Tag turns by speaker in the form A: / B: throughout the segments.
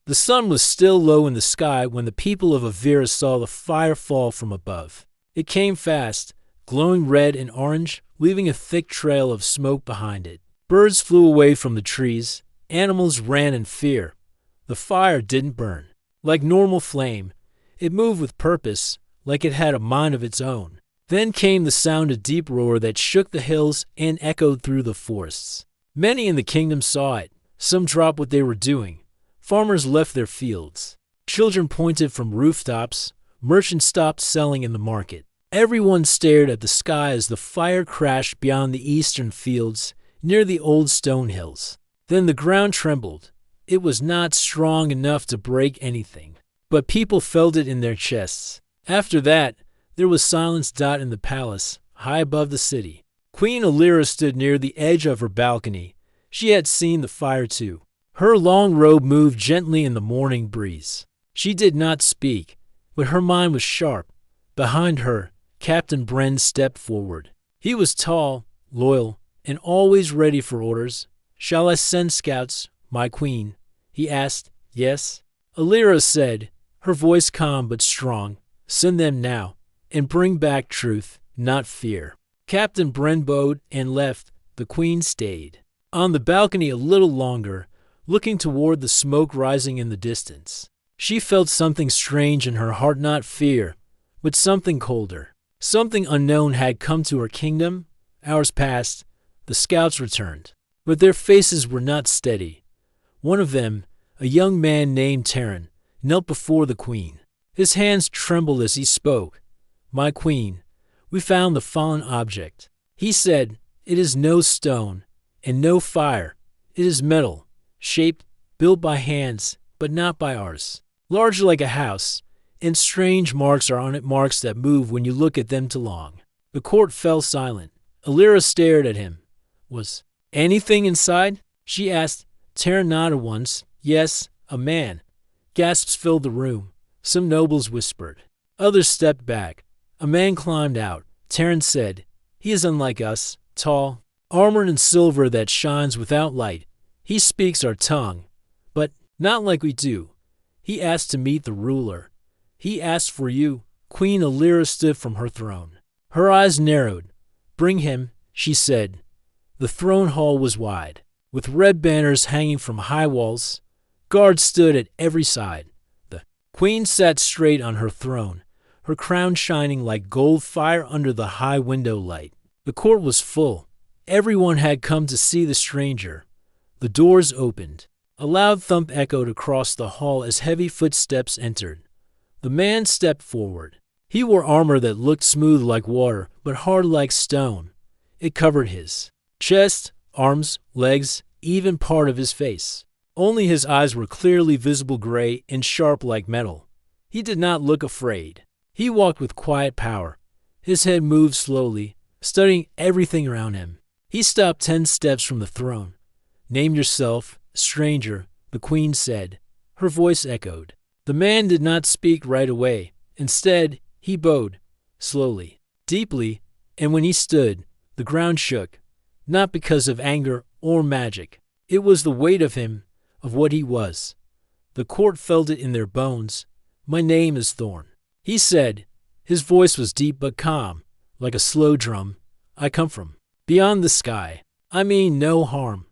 A: The sun was still low in the sky when the people of Avira saw the fire fall from above. It came fast, glowing red and orange, leaving a thick trail of smoke behind it. Birds flew away from the trees. Animals ran in fear. The fire didn't burn like normal flame. It moved with purpose, like it had a mind of its own. Then came the sound of deep roar that shook the hills and echoed through the forests. Many in the kingdom saw it. Some dropped what they were doing. Farmers left their fields. Children pointed from rooftops. Merchants stopped selling in the market. Everyone stared at the sky as the fire crashed beyond the eastern fields, near the old stone hills. Then the ground trembled. It was not strong enough to break anything, but people felt it in their chests. After that, there was silence in the palace, high above the city. Queen Alira stood near the edge of her balcony. She had seen the fire too. Her long robe moved gently in the morning breeze. She did not speak, but her mind was sharp. Behind her, Captain Bren stepped forward. He was tall, loyal, and always ready for orders. "Shall I send scouts, my queen?" he asked. "Yes," Alira said, her voice calm but strong. "Send them now, and bring back truth, not fear." Captain Bren bowed and left. The queen stayed on the balcony a little longer, looking toward the smoke rising in the distance. She felt something strange in her heart, not fear, but something colder. Something unknown had come to her kingdom. Hours passed. The scouts returned, but their faces were not steady. One of them, a young man named Terran, knelt before the queen. His hands trembled as he spoke. "My queen, we found the fallen object," he said. "It is no stone and no fire. It is metal, shaped, built by hands, but not by ours. Large like a house, and strange marks are on it, marks that move when you look at them too long." The court fell silent. Alira stared at him. "Was anything inside?" she asked. Terran nodded once. "Yes, a man." Gasps filled the room. Some nobles whispered. Others stepped back. A man climbed out. Terran said, "He is unlike us, tall, armored in silver that shines without light. He speaks our tongue, but not like we do. He asked to meet the ruler. He asked for you." Queen Alira stood from her throne. Her eyes narrowed. "Bring him," she said. The throne hall was wide, with red banners hanging from high walls. Guards stood at every side. The queen sat straight on her throne, her crown shining like gold fire under the high window light. The court was full. Everyone had come to see the stranger. The doors opened. A loud thump echoed across the hall as heavy footsteps entered. The man stepped forward. He wore armor that looked smooth like water, but hard like stone. It covered his chest, arms, legs, even part of his face. Only his eyes were clearly visible, gray and sharp like metal. He did not look afraid. He walked with quiet power. His head moved slowly, studying everything around him. He stopped 10 steps from the throne. "Name yourself, stranger," the queen said. Her voice echoed. The man did not speak right away. Instead, he bowed, slowly, deeply, and when he stood, the ground shook, not because of anger or magic. It was the weight of him, of what he was. The court felt it in their bones. "My name is Thorn," he said. His voice was deep but calm, like a slow drum. "I come from beyond the sky. I mean no harm."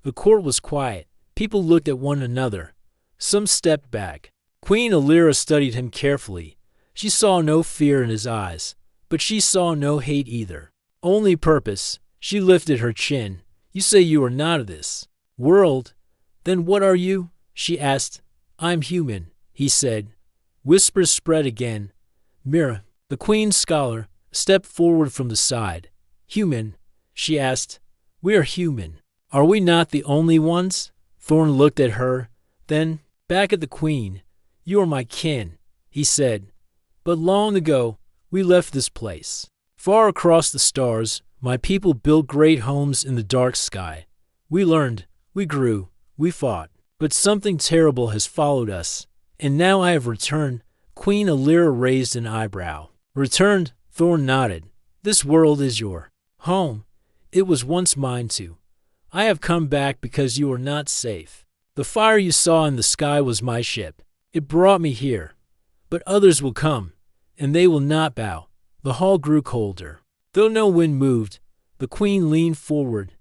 A: The court was quiet. People looked at one another. Some stepped back. Queen Alira studied him carefully. She saw no fear in his eyes, but she saw no hate either. Only purpose. She lifted her chin. "You say you are not of this world. Then what are you?" she asked. "I'm human," he said. Whispers spread again. Mira, the queen's scholar, stepped forward from the side. "Human?" she asked. "We are human. Are we not the only ones?" Thorn looked at her, then back at the queen. "You are my kin," he said. "But long ago, we left this place. Far across the stars, my people built great homes in the dark sky. We learned, we grew, we fought. But something terrible has followed us, and now I have returned." Queen Alira raised an eyebrow. "Returned?" Thorn nodded. "This world is your home. It was once mine too. I have come back because you are not safe. The fire you saw in the sky was my ship. It brought me here. But others will come, and they will not bow. The hall grew colder. Though no wind moved, the queen leaned forward.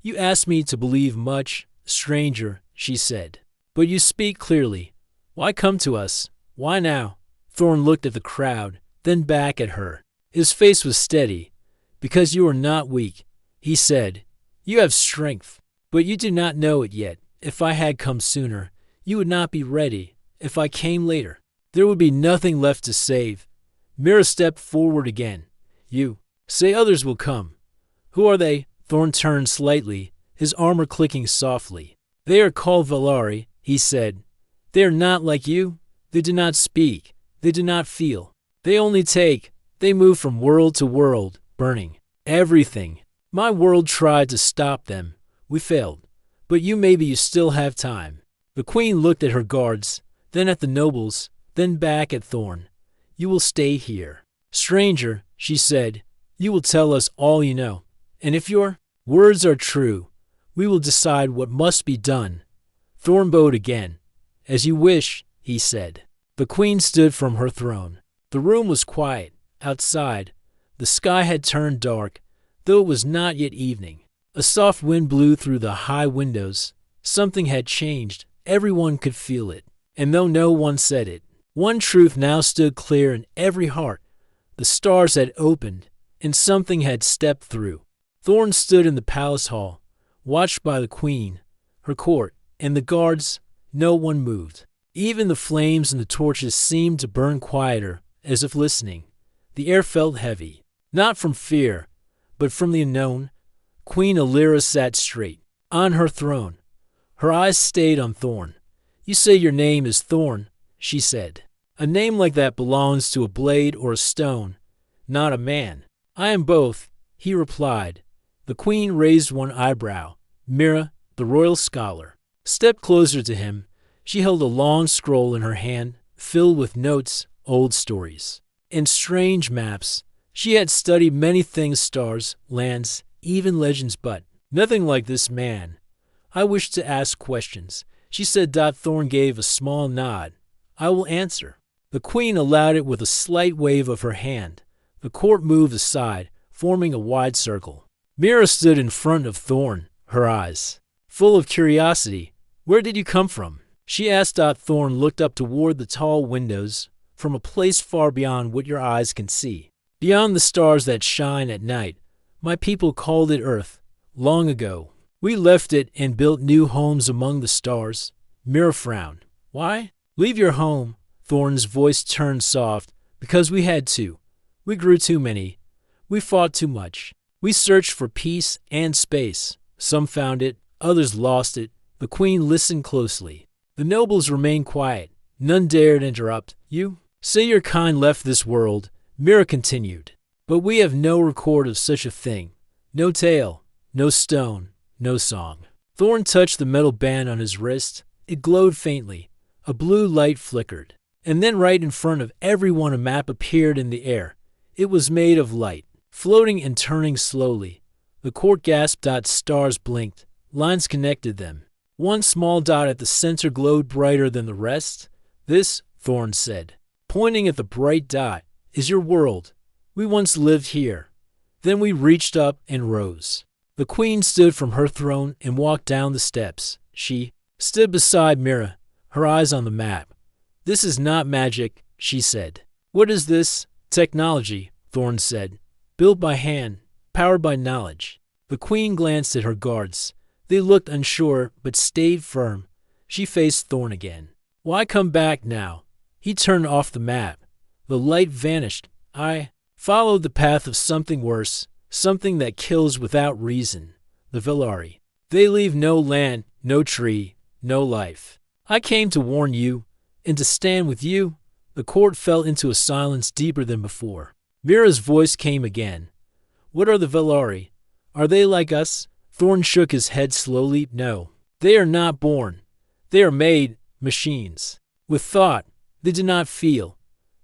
A: You asked me to believe much, stranger, she said. But you speak clearly. Why come to us? Why now? Thorn looked at the crowd, then back at her. His face was steady. Because you are not weak, he said. You have strength, but you do not know it yet. If I had come sooner, you would not be ready. If I came later, there would be nothing left to save. Mira stepped forward again. You say others will come. Who are they? Thorn turned slightly, his armor clicking softly. They are called Valari, he said. They are not like you. They do not speak. They do not feel. They only take. They move from world to world, burning everything. My world tried to stop them. We failed. But maybe you still have time. The queen looked at her guards, then at the nobles, then back at Thorn. You will stay here. Stranger, she said, you will tell us all you know. And if your words are true, we will decide what must be done. Thorn bowed again. As you wish, he said. The queen stood from her throne. The room was quiet. Outside, the sky had turned dark, though it was not yet evening. A soft wind blew through the high windows. Something had changed. Everyone could feel it. And though no one said it, one truth now stood clear in every heart. The stars had opened, and something had stepped through. Thorn stood in the palace hall, watched by the queen, her court, and the guards. No one moved. Even the flames and the torches seemed to burn quieter, as if listening. The air felt heavy, not from fear, but from the unknown. Queen Alira sat straight, on her throne. Her eyes stayed on Thorn. You say your name is Thorn, she said. A name like that belongs to a blade or a stone, not a man. I am both, he replied. The queen raised one eyebrow. Mira, the royal scholar, stepped closer to him. She held a long scroll in her hand, filled with notes, old stories, and strange maps. She had studied many things, stars, lands, even legends, but nothing like this man. I wish to ask questions, she said. Thorn gave a small nod. I will answer. The queen allowed it with a slight wave of her hand. The court moved aside, forming a wide circle. Mira stood in front of Thorn, her eyes full of curiosity. Where did you come from? She asked. Thorn looked up toward the tall windows, from a place far beyond what your eyes can see, beyond the stars that shine at night. My people called it Earth. Long ago, we left it and built new homes among the stars. Mira frowned. Why? Leave your home. Thorn's voice turned soft. Because we had to. We grew too many. We fought too much. We searched for peace and space. Some found it, others lost it. The queen listened closely. The nobles remained quiet. None dared interrupt. You say your kind left this world, Mira continued. But we have no record of such a thing. No tale, no stone, no song. Thorn touched the metal band on his wrist. It glowed faintly. A blue light flickered. And then right in front of everyone a map appeared in the air. It was made of light, floating and turning slowly. The court gasped. Stars blinked. Lines connected them. One small dot at the center glowed brighter than the rest. This, Thorn said, pointing at the bright dot, is your world. We once lived here. Then we reached up and rose. The queen stood from her throne and walked down the steps. She stood beside Mira, her eyes on the map. This is not magic, she said. What is this? Technology, Thorn said. Built by hand, powered by knowledge. The queen glanced at her guards. They looked unsure, but stayed firm. She faced Thorn again. Why come back now? He turned off the map. The light vanished. I followed the path of something worse, something that kills without reason. The Valari. They leave no land, no tree, no life. I came to warn you, and to stand with you. The court fell into a silence deeper than before. Mira's voice came again. What are the Valari? Are they like us? Thorn shook his head slowly. No, they are not born. They are made machines. With thought, they do not feel.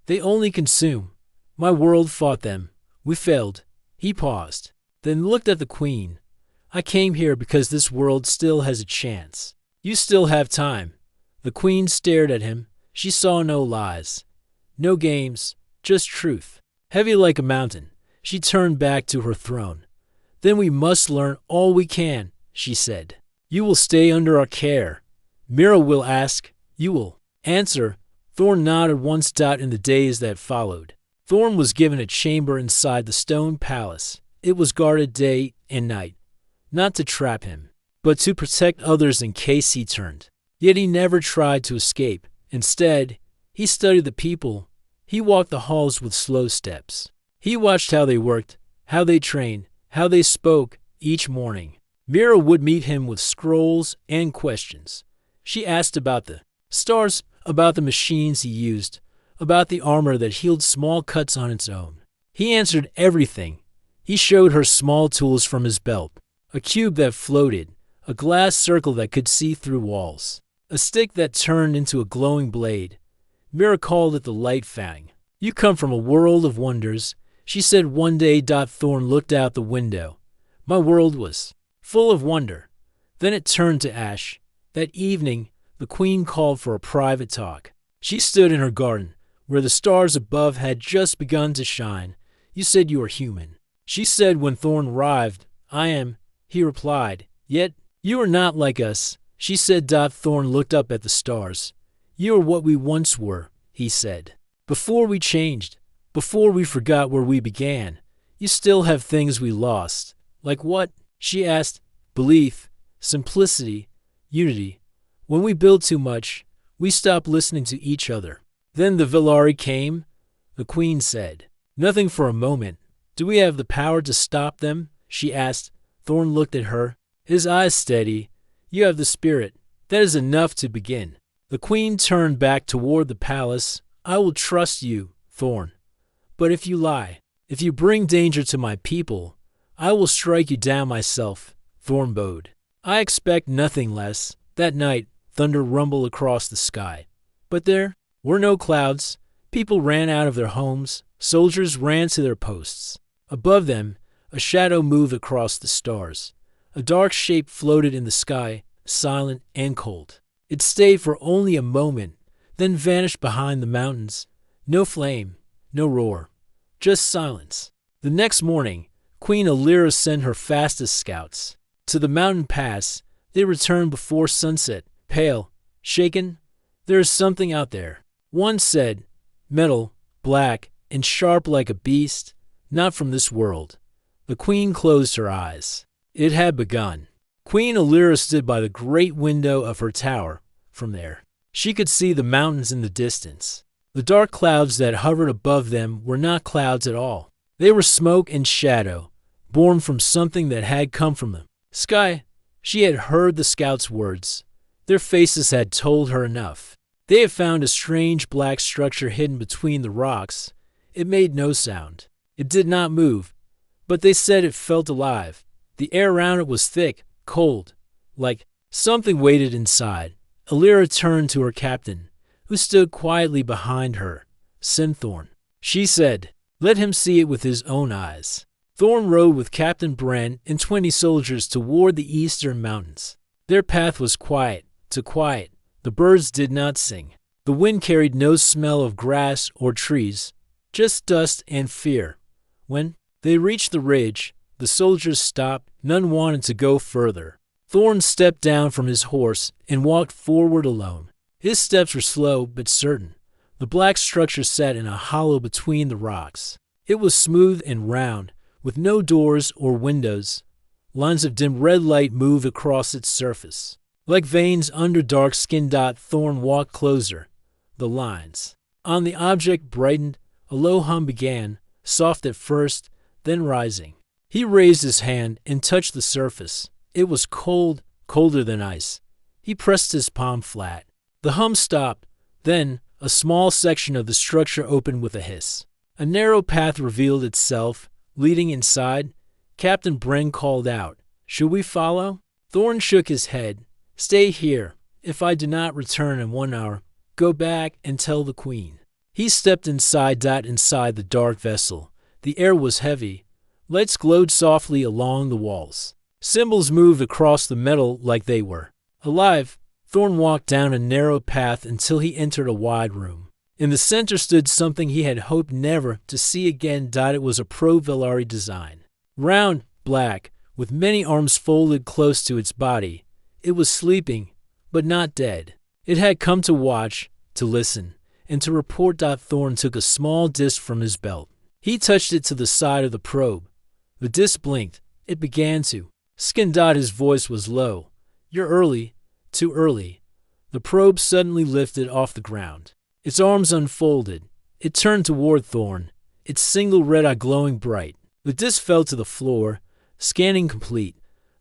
A: They only consume. My world fought them. We failed. He paused, then looked at the queen. I came here because this world still has a chance. You still have time. The queen stared at him. She saw no lies. No games, just truth. Heavy like a mountain, she turned back to her throne. Then we must learn all we can, she said. You will stay under our care. Mira will ask. You will answer. Thorn nodded once. In the days that followed, Thorn was given a chamber inside the stone palace. It was guarded day and night, not to trap him, but to protect others in case he turned. Yet he never tried to escape. Instead, he studied the people. He walked the halls with slow steps. He watched how they worked, how they trained, how they spoke each morning. Mira would meet him with scrolls and questions. She asked about the stars, about the machines he used, about the armor that healed small cuts on its own. He answered everything. He showed her small tools from his belt, a cube that floated, a glass circle that could see through walls, a stick that turned into a glowing blade. Mira called it the light fang. You come from a world of wonders, she said one day. Thorn looked out the window. My world was full of wonder. Then it turned to ash. That evening, the queen called for a private talk. She stood in her garden, where the stars above had just begun to shine. You said you were human. She said when Thorn arrived, I am, he replied. Yet, you are not like us, she said. Thorn looked up at the stars. You are what we once were, he said. Before we changed, before we forgot where we began. You still have things we lost. Like what? She asked. Belief, simplicity, unity. When we build too much, we stop listening to each other. Then the Villari came, the queen said. Nothing for a moment. Do we have the power to stop them? She asked. Thorn looked at her, his eyes steady. You have the spirit. That is enough to begin. The queen turned back toward the palace. I will trust you, Thorn. But if you lie, if you bring danger to my people, I will strike you down myself, Thorn bowed. I expect nothing less. That night, thunder rumbled across the sky. But there were no clouds. People ran out of their homes. Soldiers ran to their posts. Above them, a shadow moved across the stars. A dark shape floated in the sky, silent and cold. It stayed for only a moment, then vanished behind the mountains. No flame, no roar, just silence. The next morning, Queen Alira sent her fastest scouts. To the mountain pass, they returned before sunset, pale, shaken. There is something out there. One said, metal, black, and sharp like a beast, not from this world. The queen closed her eyes. It had begun. Queen Alira stood by the great window of her tower. From there, she could see the mountains in the distance. The dark clouds that hovered above them were not clouds at all. They were smoke and shadow, born from something that had come from the sky. She had heard the scouts' words. Their faces had told her enough. They had found a strange black structure hidden between the rocks. It made no sound. It did not move, but they said it felt alive. The air around it was thick, cold, like something waited inside. Alira turned to her captain, who stood quietly behind her, Thorn. She said, let him see it with his own eyes. Thorn rode with Captain Bren and 20 soldiers toward the eastern mountains. Their path was quiet to quiet. The birds did not sing. The wind carried no smell of grass or trees, just dust and fear. When they reached the ridge, the soldiers stopped. None wanted to go further. Thorn stepped down from his horse and walked forward alone. His steps were slow but certain. The black structure sat in a hollow between the rocks. It was smooth and round, with no doors or windows. Lines of dim red light moved across its surface. Like veins under dark skin. Thorn walked closer. The lines on the object brightened. A low hum began, soft at first, then rising. He raised his hand and touched the surface. It was cold, colder than ice. He pressed his palm flat. The hum stopped. Then, a small section of the structure opened with a hiss. A narrow path revealed itself, leading inside. Captain Bren called out, should we follow? Thorn shook his head. Stay here. If I do not return in 1 hour, go back and tell the queen. He stepped inside the dark vessel. The air was heavy. Lights glowed softly along the walls. Symbols moved across the metal like they were alive. Thorn walked down a narrow path until he entered a wide room. In the center stood something he had hoped never to see again. It was a Pro-Velari design. Round, black, with many arms folded close to its body. It was sleeping, but not dead. It had come to watch, to listen, and to report. Thorn took a small disc from his belt. He touched it to the side of the probe. The disc blinked. It began to skin. His voice was low. You're early, too early. The probe suddenly lifted off the ground. Its arms unfolded. It turned toward Thorn, its single red eye glowing bright. The disc fell to the floor, scanning complete.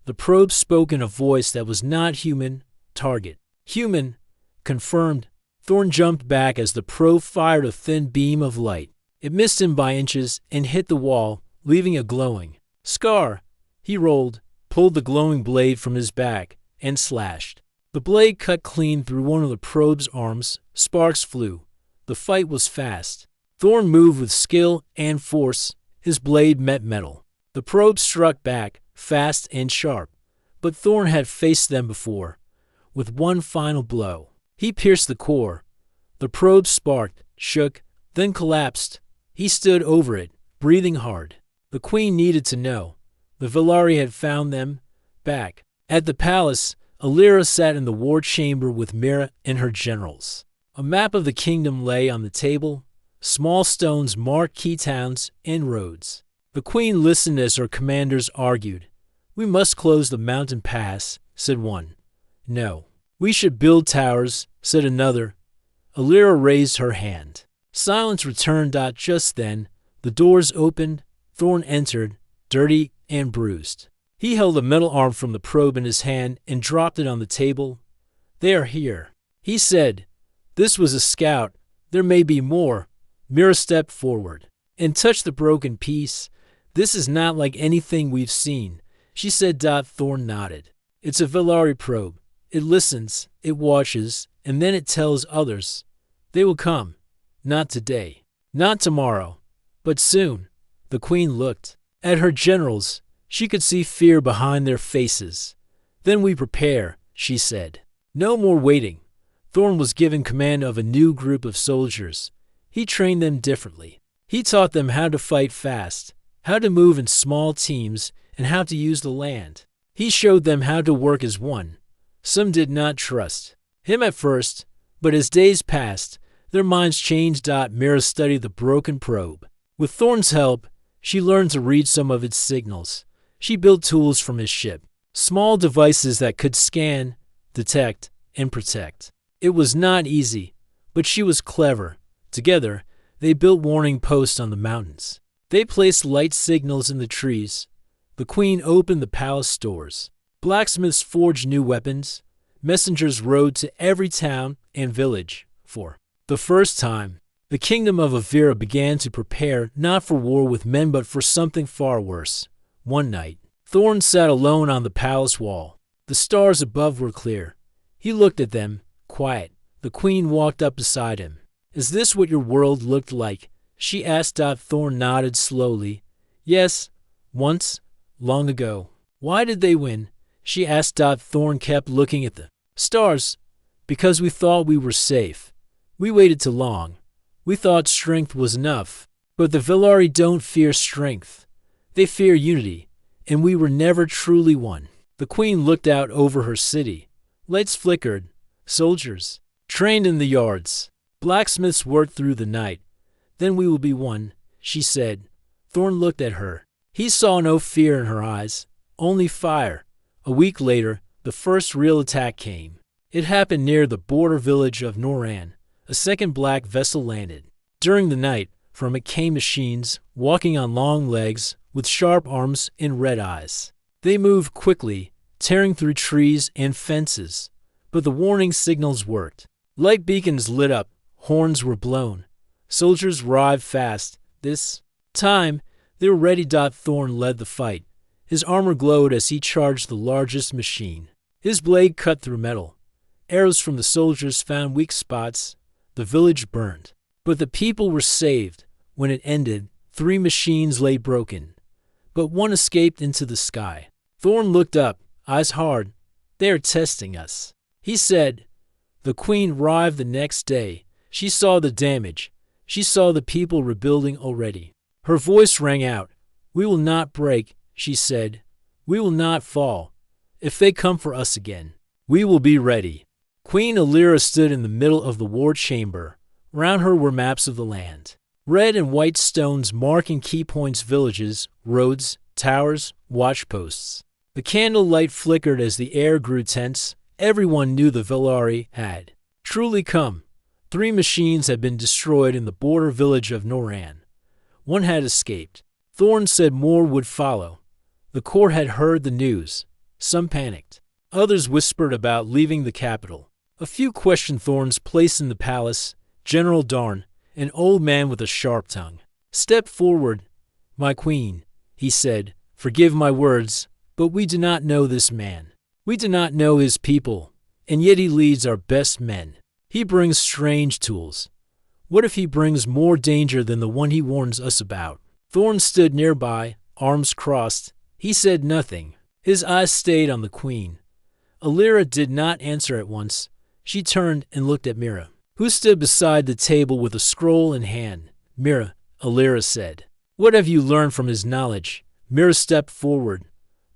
A: The probe spoke in a voice that was not human. Target. Human. Confirmed. Thorn jumped back as the probe fired a thin beam of light. It missed him by inches and hit the wall, leaving a glowing scar. He rolled, pulled the glowing blade from his back, and slashed. The blade cut clean through one of the probe's arms. Sparks flew. The fight was fast. Thorn moved with skill and force. His blade met metal. The probe struck back, fast and sharp. But Thorn had faced them before. With one final blow, he pierced the core. The probe sparked, shook, then collapsed. He stood over it, breathing hard. The queen needed to know. The Velari had found them. Back at the palace, Alira sat in the war chamber with Mira and her generals. A map of the kingdom lay on the table. Small stones marked key towns and roads. The queen listened as her commanders argued. We must close the mountain pass, said one. No. We should build towers, said another. Alira raised her hand. Silence returned. Just then, the doors opened. Thorn entered, dirty and bruised. He held a metal arm from the probe in his hand and dropped it on the table. They are here, he said. This was a scout. There may be more. Mira stepped forward and touched the broken piece. This is not like anything we've seen, she said. Thorn nodded. It's a Velari probe. It listens, it watches, and then it tells others. They will come. Not today, not tomorrow, but soon. The queen looked at her generals. She could see fear behind their faces. Then we prepare, she said. No more waiting. Thorn was given command of a new group of soldiers. He trained them differently. He taught them how to fight fast, how to move in small teams, and how to use the land. He showed them how to work as one. Some did not trust him at first, but as days passed, their minds changed. Mira studied the broken probe. With Thorn's help, she learned to read some of its signals. She built tools from his ship, small devices that could scan, detect, and protect. It was not easy, but she was clever. Together, they built warning posts on the mountains. They placed light signals in the trees. The queen opened the palace stores. Blacksmiths forged new weapons. Messengers rode to every town and village. For the first time, the kingdom of Avira began to prepare not for war with men but for something far worse. One night, Thorn sat alone on the palace wall. The stars above were clear. He looked at them, quiet. The queen walked up beside him. Is this what your world looked like? She asked. Thorn nodded slowly. Yes, once, long ago. Why did they win? She asked. Thorn kept looking at the stars. Because we thought we were safe. We waited too long. We thought strength was enough. But the Velari don't fear strength. They fear unity, and we were never truly one. The queen looked out over her city. Lights flickered. Soldiers trained in the yards. Blacksmiths worked through the night. Then we will be one, she said. Thorn looked at her. He saw no fear in her eyes, only fire. A week later, the first real attack came. It happened near the border village of Noran. A second black vessel landed. During the night, from it came machines, walking on long legs, with sharp arms and red eyes. They moved quickly, tearing through trees and fences. But the warning signals worked. Light beacons lit up, horns were blown. Soldiers arrived fast. This time, they were ready. Thorn led the fight. His armor glowed as he charged the largest machine. His blade cut through metal. Arrows from the soldiers found weak spots. The village burned. But the people were saved. When it ended, 3 machines lay broken. But one escaped into the sky. Thorn looked up, eyes hard. They are testing us. he said. The queen arrived the next day. She saw the damage. She saw the people rebuilding already. Her voice rang out. We will not break, she said. We will not fall. If they come for us again, we will be ready. Queen Alira stood in the middle of the war chamber. Round her were maps of the land. Red and white stones marking key points, villages, roads, towers, watchposts. The candlelight flickered as the air grew tense. Everyone knew the Velari had truly come. 3 machines had been destroyed in the border village of Noran. One had escaped. Thorn said more would follow. The court had heard the news. Some panicked. Others whispered about leaving the capital. A few questioned Thorn's place in the palace. General Darn, an old man with a sharp tongue, stepped forward. My queen, he said, forgive my words, but we do not know this man. We do not know his people, and yet he leads our best men. He brings strange tools. What if he brings more danger than the one he warns us about? Thorn stood nearby, arms crossed. He said nothing. His eyes stayed on the queen. Alira did not answer at once. She turned and looked at Mira, who stood beside the table with a scroll in hand. Mira, Alira said, what have you learned from his knowledge? Mira stepped forward.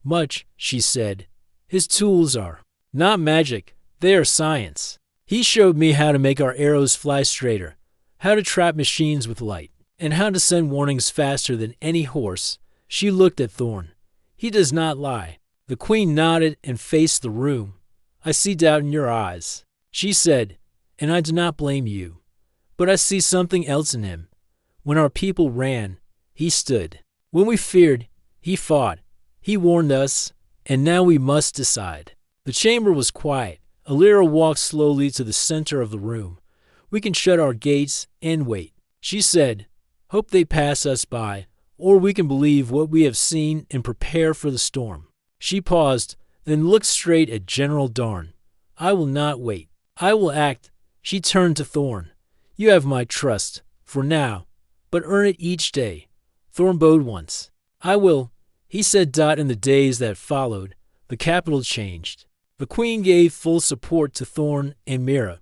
A: Much, she said. His tools are not magic, they are science. He showed me how to make our arrows fly straighter, how to trap machines with light, and how to send warnings faster than any horse. She looked at Thorn. He does not lie. The queen nodded and faced the room. I see doubt in your eyes, she said, and I do not blame you. But I see something else in him. When our people ran, he stood. When we feared, he fought. He warned us, and now we must decide. The chamber was quiet. Alira walked slowly to the center of the room. We can shut our gates and wait, she said. Hope they pass us by, or we can believe what we have seen and prepare for the storm. She paused, then looked straight at General Darn. I will not wait. I will act. She turned to Thorn. You have my trust, for now, but earn it each day. Thorn bowed once. I will, he said. In the days that followed, the capital changed. The queen gave full support to Thorn and Mira.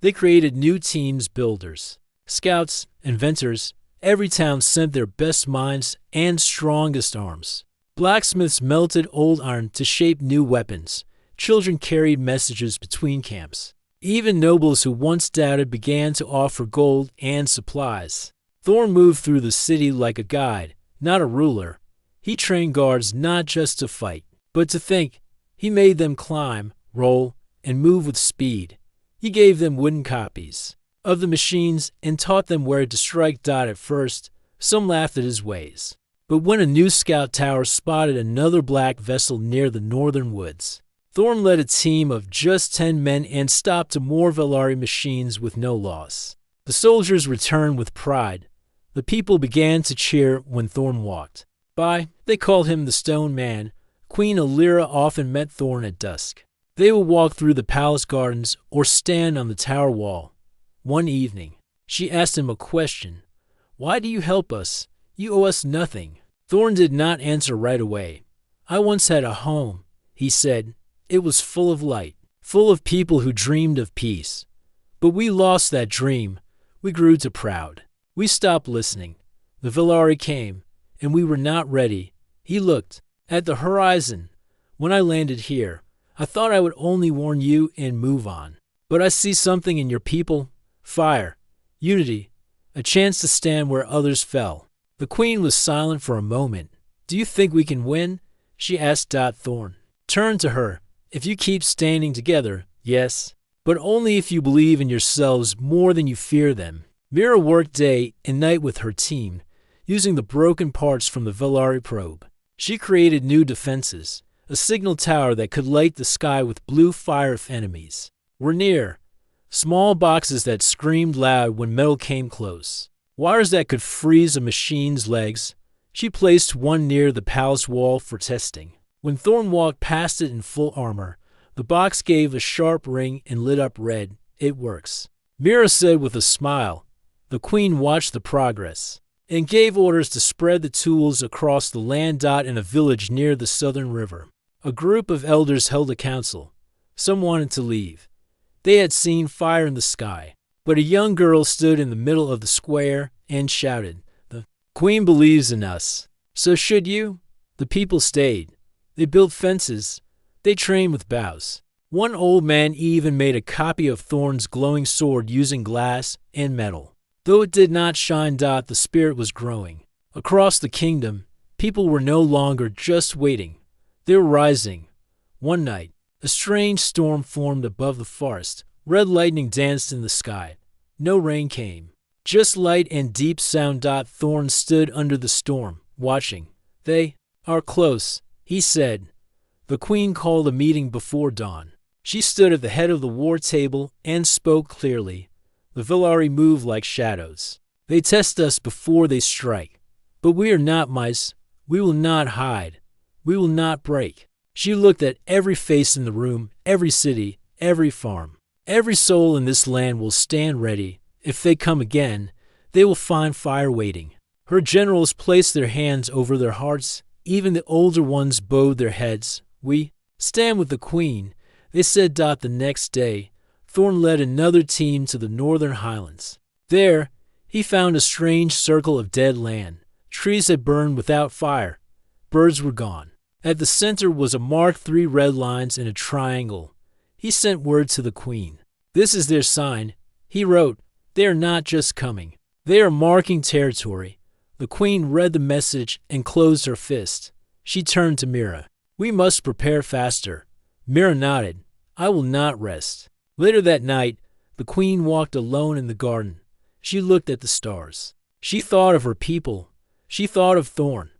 A: They created new teams, builders, scouts, inventors. Every town sent their best minds and strongest arms. Blacksmiths melted old iron to shape new weapons. Children carried messages between camps. Even nobles who once doubted began to offer gold and supplies. Thorn moved through the city like a guide, not a ruler. He trained guards not just to fight, but to think. He made them climb, roll, and move with speed. He gave them wooden copies of the machines and taught them where to strike. At first, some laughed at his ways. But when a new scout tower spotted another black vessel near the northern woods, Thorn led a team of just 10 men and stopped more Velari machines with no loss. The soldiers returned with pride. The people began to cheer when Thorn walked by. They called him the Stone Man. Queen Alira often met Thorn at dusk. They would walk through the palace gardens or stand on the tower wall. One evening, she asked him a question. Why do you help us? You owe us nothing. Thorn did not answer right away. I once had a home, he said. It was full of light, full of people who dreamed of peace. But we lost that dream. We grew too proud. We stopped listening. The Velari came, and we were not ready. He looked at the horizon. When I landed here, I thought I would only warn you and move on. But I see something in your people. Fire, unity, a chance to stand where others fell. The queen was silent for a moment. Do you think we can win? She asked. Thorn turned to her. If you keep standing together, yes, but only if you believe in yourselves more than you fear them. Mira worked day and night with her team, using the broken parts from the Velari probe. She created new defenses, a signal tower that could light the sky with blue fire if enemies were near, small boxes that screamed loud when metal came close, wires that could freeze a machine's legs. She placed one near the palace wall for testing. When Thorn walked past it in full armor, the box gave a sharp ring and lit up red. It works, Mira said with a smile. The queen watched the progress and gave orders to spread the tools across the land. In a village near the southern river, a group of elders held a council. Some wanted to leave. They had seen fire in the sky, but a young girl stood in the middle of the square and shouted, "The queen believes in us. So should you." The people stayed. They built fences. They trained with bows. One old man even made a copy of Thorn's glowing sword using glass and metal. Though it did not shine, the spirit was growing. Across the kingdom, people were no longer just waiting. They were rising. One night, a strange storm formed above the forest. Red lightning danced in the sky. No rain came. Just light and deep sound. Thorn stood under the storm, watching. "They are close," he said. The queen called a meeting before dawn. She stood at the head of the war table and spoke clearly. "The Villari move like shadows. They test us before they strike. But we are not mice. We will not hide. We will not break." She looked at every face in the room, every city, every farm. "Every soul in this land will stand ready. If they come again, they will find fire waiting." Her generals placed their hands over their hearts. Even the older ones bowed their heads. "We stand with the queen," they said. The next day, Thorn led another team to the northern highlands. There, he found a strange circle of dead land. Trees had burned without fire. Birds were gone. At the center was a marked 3 red lines in a triangle. He sent word to the queen. "This is their sign," he wrote. "They are not just coming. They are marking territory." The queen read the message and closed her fist. She turned to Mira. "We must prepare faster." Mira nodded. "I will not rest." Later that night, the queen walked alone in the garden. She looked at the stars. She thought of her people. She thought of Thorn.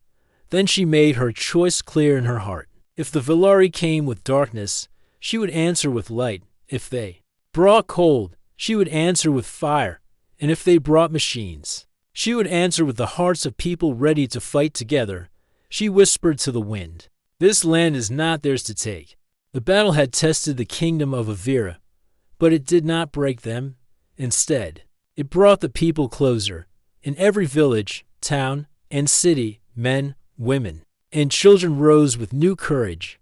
A: Then she made her choice clear in her heart. If the Villari came with darkness, she would answer with light. If they brought cold, she would answer with fire. And if they brought machines, she would answer with the hearts of people ready to fight together. She whispered to the wind, "This land is not theirs to take." The battle had tested the kingdom of Avira, but it did not break them. Instead, it brought the people closer. In every village, town, and city, men, women, and children rose with new courage.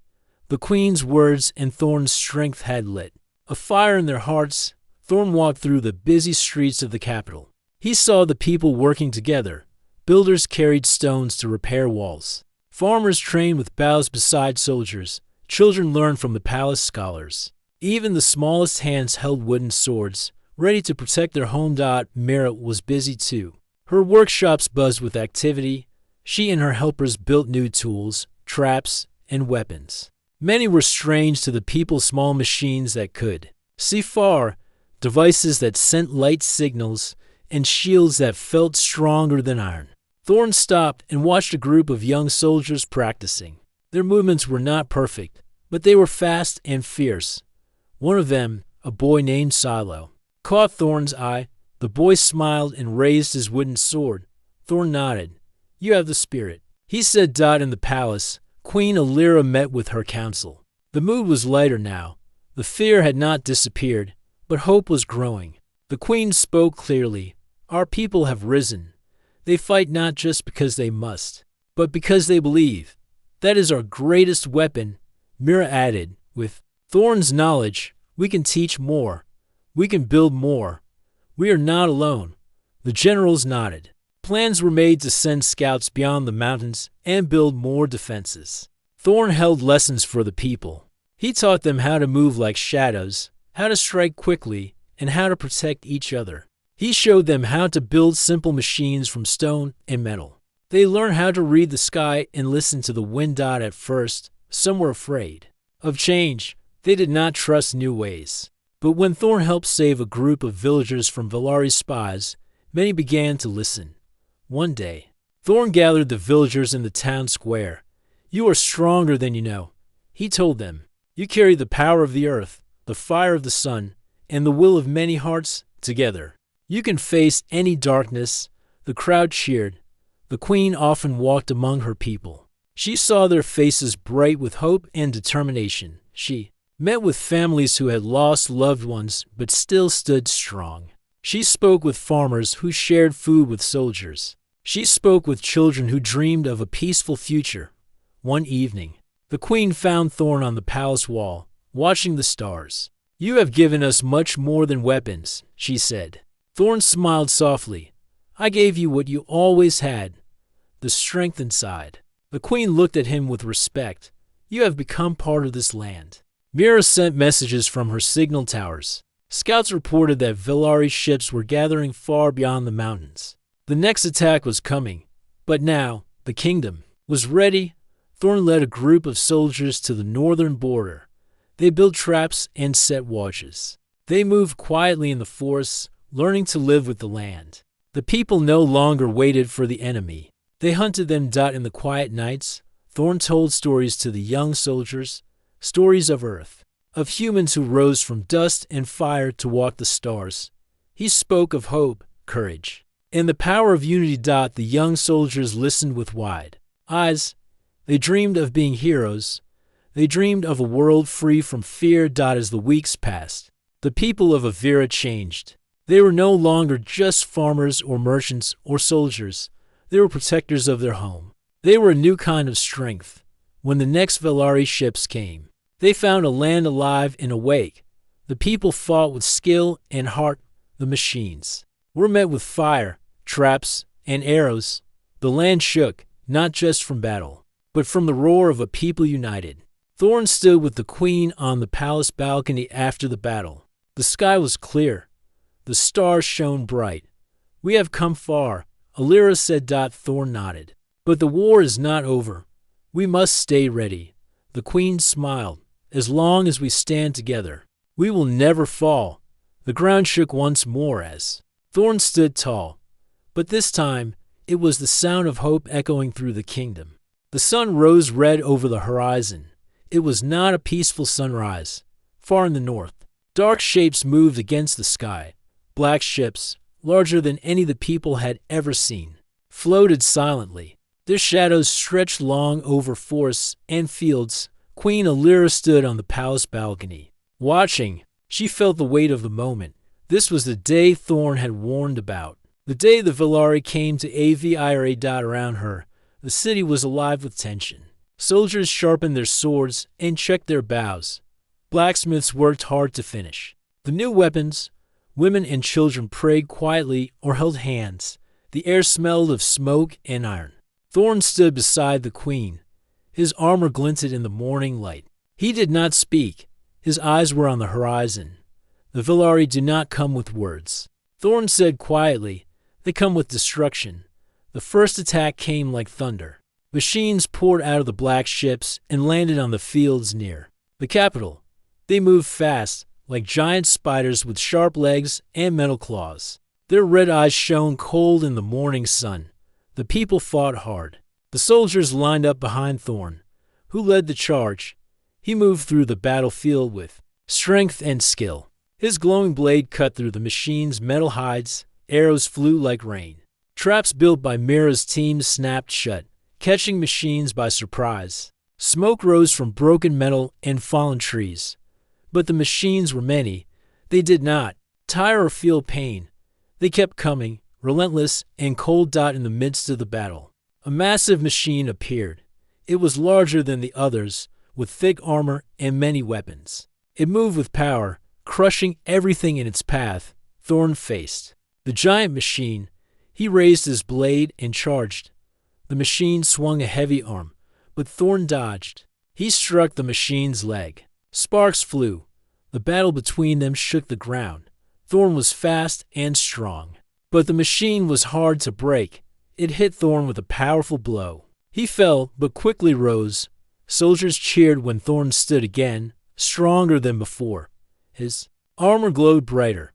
A: The queen's words and Thorn's strength had lit a fire in their hearts. Thorn walked through the busy streets of the capital. He saw the people working together. Builders carried stones to repair walls. Farmers trained with bows beside soldiers. Children learned from the palace scholars. Even the smallest hands held wooden swords, ready to protect their home. Mira was busy too. Her workshops buzzed with activity. She and her helpers built new tools, traps, and weapons. Many were strange to the people, small machines that could see far, devices that sent light signals, and shields that felt stronger than iron. Thorn stopped and watched a group of young soldiers practicing. Their movements were not perfect, but they were fast and fierce. One of them, a boy named Silo, caught Thorn's eye. The boy smiled and raised his wooden sword. Thorn nodded. "You have the spirit," he said. In the palace, Queen Alira met with her council. The mood was lighter now. The fear had not disappeared, but hope was growing. The queen spoke clearly. "Our people have risen. They fight not just because they must, but because they believe. That is our greatest weapon." Mira added, "With Thorn's knowledge, we can teach more. We can build more. We are not alone." The generals nodded. Plans were made to send scouts beyond the mountains and build more defenses. Thorn held lessons for the people. He taught them how to move like shadows, how to strike quickly, and how to protect each other. He showed them how to build simple machines from stone and metal. They learned how to read the sky and listen to the wind. At first, some were afraid of change. They did not trust new ways. But when Thorn helped save a group of villagers from Villari's spies, many began to listen. One day, Thorn gathered the villagers in the town square. "You are stronger than you know," he told them. "You carry the power of the earth, the fire of the sun, and the will of many hearts together. You can face any darkness." The crowd cheered. The queen often walked among her people. She saw their faces bright with hope and determination. She met with families who had lost loved ones but still stood strong. She spoke with farmers who shared food with soldiers. She spoke with children who dreamed of a peaceful future. One evening, the queen found Thorn on the palace wall, watching the stars. "You have given us much more than weapons," she said. Thorn smiled softly. "I gave you what you always had, the strength inside." The queen looked at him with respect. "You have become part of this land." Mira sent messages from her signal towers. Scouts reported that Velarii ships were gathering far beyond the mountains. The next attack was coming, but now the kingdom was ready. Thorn led a group of soldiers to the northern border. They built traps and set watches. They moved quietly in the forests, learning to live with the land. The people no longer waited for the enemy. They hunted them. In the quiet nights, Thorn told stories to the young soldiers, stories of Earth, of humans who rose from dust and fire to walk the stars. He spoke of hope, courage, and the power of unity. The young soldiers listened with wide eyes. They dreamed of being heroes. They dreamed of a world free from fear. As the weeks passed, the people of Avira changed. They were no longer just farmers or merchants or soldiers. They were protectors of their home. They were a new kind of strength. When the next Velarii ships came, they found a land alive and awake. The people fought with skill and heart. The machines were met with fire, traps, and arrows. The land shook, not just from battle, but from the roar of a people united. Thorn stood with the queen on the palace balcony after the battle. The sky was clear. The stars shone bright. "We have come far," Alira said. Thorn nodded. "But the war is not over. We must stay ready." The queen smiled. "As long as we stand together, we will never fall." The ground shook once more as Thorn stood tall. But this time, it was the sound of hope echoing through the kingdom. The sun rose red over the horizon. It was not a peaceful sunrise. Far in the north, dark shapes moved against the sky. Black ships, larger than any the people had ever seen, floated silently. Their shadows stretched long over forests and fields. Queen Alira stood on the palace balcony, watching. She felt the weight of the moment. This was the day Thorn had warned about. The day the Velarii came to Avira. Around her, the city was alive with tension. Soldiers sharpened their swords and checked their bows. Blacksmiths worked hard to finish the new weapons. Women and children prayed quietly or held hands. The air smelled of smoke and iron. Thorn stood beside the queen. His armor glinted in the morning light. He did not speak. His eyes were on the horizon. The Velarii do not come with words. Thorn said quietly, "They come with destruction." The first attack came like thunder. Machines poured out of the black ships and landed on the fields near the capital. They moved fast, like giant spiders with sharp legs and metal claws. Their red eyes shone cold in the morning sun. The people fought hard. The soldiers lined up behind Thorn, who led the charge. He moved through the battlefield with strength and skill. His glowing blade cut through the machine's metal hides. Arrows flew like rain. Traps built by Mira's team snapped shut, catching machines by surprise. Smoke rose from broken metal and fallen trees. But the machines were many. They did not tire or feel pain. They kept coming, relentless and cold. In the midst of the battle, a massive machine appeared. It was larger than the others, with thick armor and many weapons. It moved with power, crushing everything in its path. Thorn faced the giant machine. He raised his blade and charged. The machine swung a heavy arm, but Thorn dodged. He struck the machine's leg. Sparks flew. The battle between them shook the ground. Thorn was fast and strong, but the machine was hard to break. It hit Thorn with a powerful blow. He fell, but quickly rose. Soldiers cheered when Thorn stood again, stronger than before. His armor glowed brighter.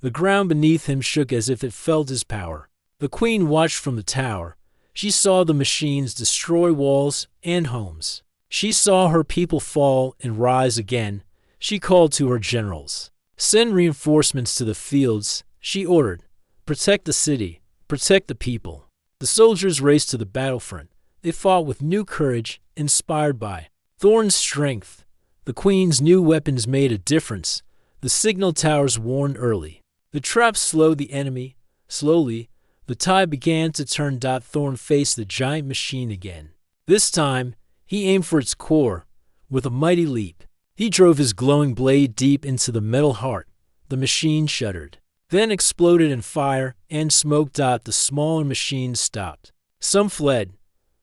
A: The ground beneath him shook as if it felt his power. The queen watched from the tower. She saw the machines destroy walls and homes. She saw her people fall and rise again. She called to her generals. "Send reinforcements to the fields," she ordered. "Protect the city. Protect the people." The soldiers raced to the battlefront. They fought with new courage, inspired by Thorn's strength. The queen's new weapons made a difference. The signal towers warned early. The traps slowed the enemy. Slowly, the tide began to turn. Thorn faced the giant machine again. This time, he aimed for its core. With a mighty leap, He drove his glowing blade deep into the metal heart. The machine shuddered, then exploded in fire and smoke. The smaller machines stopped. Some fled.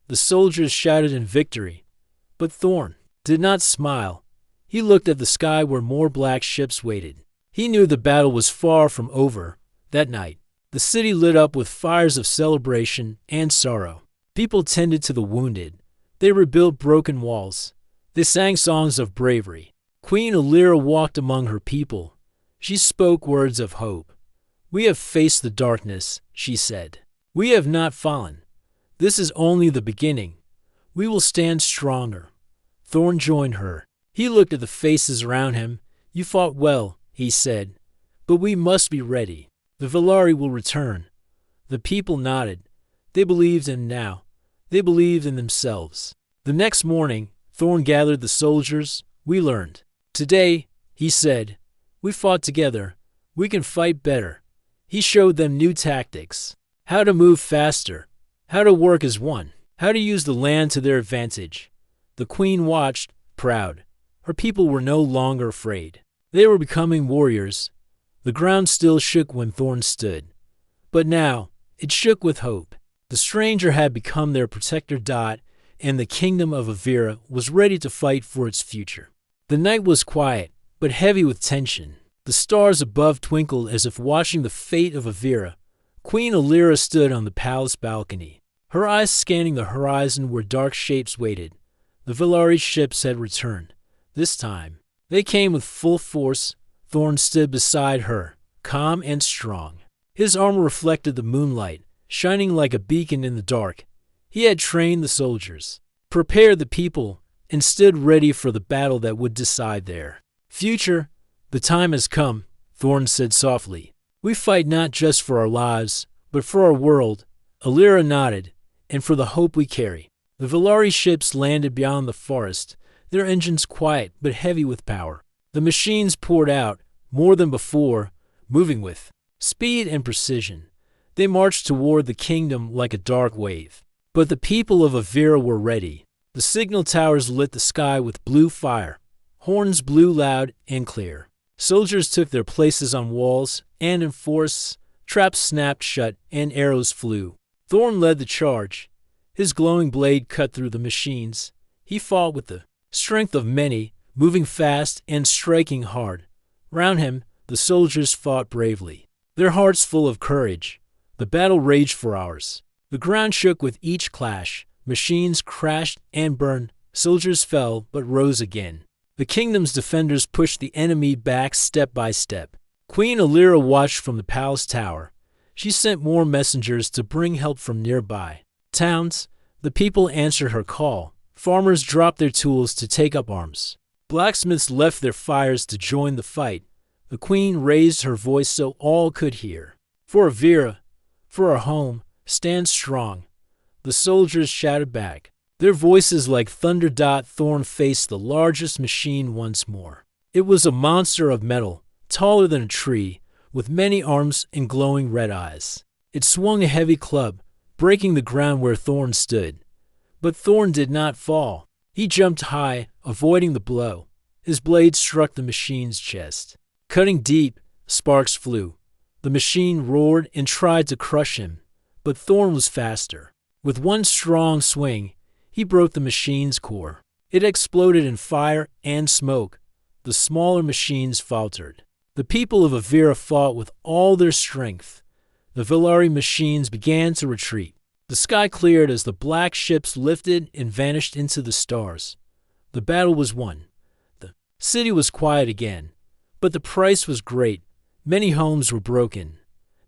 A: The soldiers shouted in victory. But Thorn did not smile. He looked at the sky where more black ships waited. He knew the battle was far from over. That night, the city lit up with fires of celebration and sorrow. People tended to the wounded. They rebuilt broken walls. They sang songs of bravery. Queen Alira walked among her people. She spoke words of hope. "We have faced the darkness," she said. "We have not fallen. This is only the beginning. We will stand stronger." Thorn joined her. He looked at the faces around him. "You fought well," he said, "but we must be ready. The Velari will return." The people nodded. They believed in now. They believed in themselves. The next morning, Thorn gathered the soldiers. "We learned. Today," he said, "we fought together. We can fight better." He showed them new tactics. How to move faster. How to work as one. How to use the land to their advantage. The queen watched, proud. Her people were no longer afraid. They were becoming warriors. The ground still shook when Thorn stood. But now, it shook with hope. The stranger had become their protector. And the kingdom of Avira was ready to fight for its future. The night was quiet, but heavy with tension. The stars above twinkled as if watching the fate of Avira. Queen Alira stood on the palace balcony, her eyes scanning the horizon where dark shapes waited. The Velari ships had returned. This time, they came with full force. Thorn stood beside her, calm and strong. His armor reflected the moonlight, shining like a beacon in the dark. He had trained the soldiers, prepared the people, and stood ready for the battle that would decide their future. "The time has come," Thorn said softly. "We fight not just for our lives, but for our world." Alira nodded. "And for the hope we carry." The Velari ships landed beyond the forest, their engines quiet but heavy with power. The machines poured out, more than before, moving with speed and precision. They marched toward the kingdom like a dark wave. But the people of Avira were ready. The signal towers lit the sky with blue fire. Horns blew loud and clear. Soldiers took their places on walls and in forests. Traps snapped shut and arrows flew. Thorn led the charge. His glowing blade cut through the machines. He fought with the strength of many, moving fast and striking hard. Round him, the soldiers fought bravely, their hearts full of courage. The battle raged for hours. The ground shook with each clash. Machines crashed and burned. Soldiers fell but rose again. The kingdom's defenders pushed the enemy back step by step. Queen Alira watched from the palace tower. She sent more messengers to bring help from nearby towns. The people answered her call. Farmers dropped their tools to take up arms. Blacksmiths left their fires to join the fight. The queen raised her voice so all could hear. "For Avira, for our home, stand strong." The soldiers shouted back, their voices like thunder. Thorn faced the largest machine once more. It was a monster of metal, taller than a tree, with many arms and glowing red eyes. It swung a heavy club, breaking the ground where Thorn stood. But Thorn did not fall. He jumped high, avoiding the blow. His blade struck the machine's chest. Cutting deep, sparks flew. The machine roared and tried to crush him, but Thorn was faster. With one strong swing, he broke the machine's core. It exploded in fire and smoke. The smaller machines faltered. The people of Avira fought with all their strength. The Velari machines began to retreat. The sky cleared as the black ships lifted and vanished into the stars. The battle was won. The city was quiet again, but the price was great. Many homes were broken.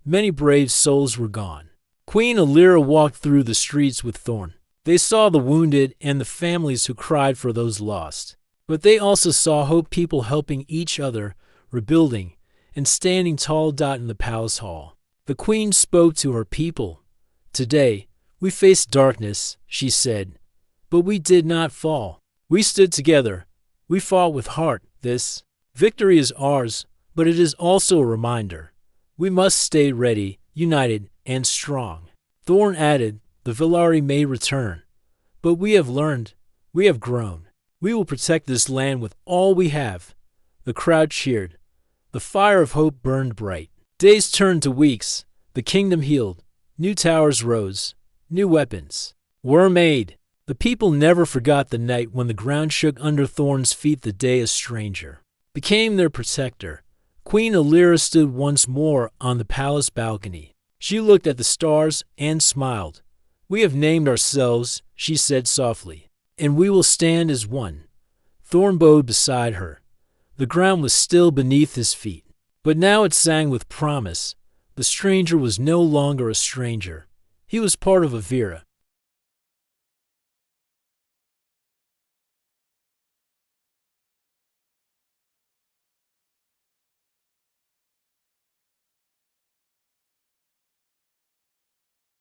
A: Many brave souls were gone. Queen Alira walked through the streets with Thorn. They saw the wounded and the families who cried for those lost. But they also saw hope, people helping each other, rebuilding, and standing tall. In the palace hall, the queen spoke to her people. "Today, we faced darkness," she said, "but we did not fall. We stood together. We fought with heart. This victory is ours, but it is also a reminder. We must stay ready, united, and strong." Thorn added, "The Velari may return, but we have learned, we have grown. We will protect this land with all we have." The crowd cheered. The fire of hope burned bright. Days turned to weeks. The kingdom healed. New towers rose. New weapons were made. The people never forgot the night when the ground shook under Thorn's feet the day a stranger became their protector. Queen Alira stood once more on the palace balcony. She looked at the stars and smiled. "We have named ourselves," she said softly, "and we will stand as one." Thorn bowed beside her. The ground was still beneath his feet, but now it sang with promise. The stranger was no longer a stranger. He was part of Avira.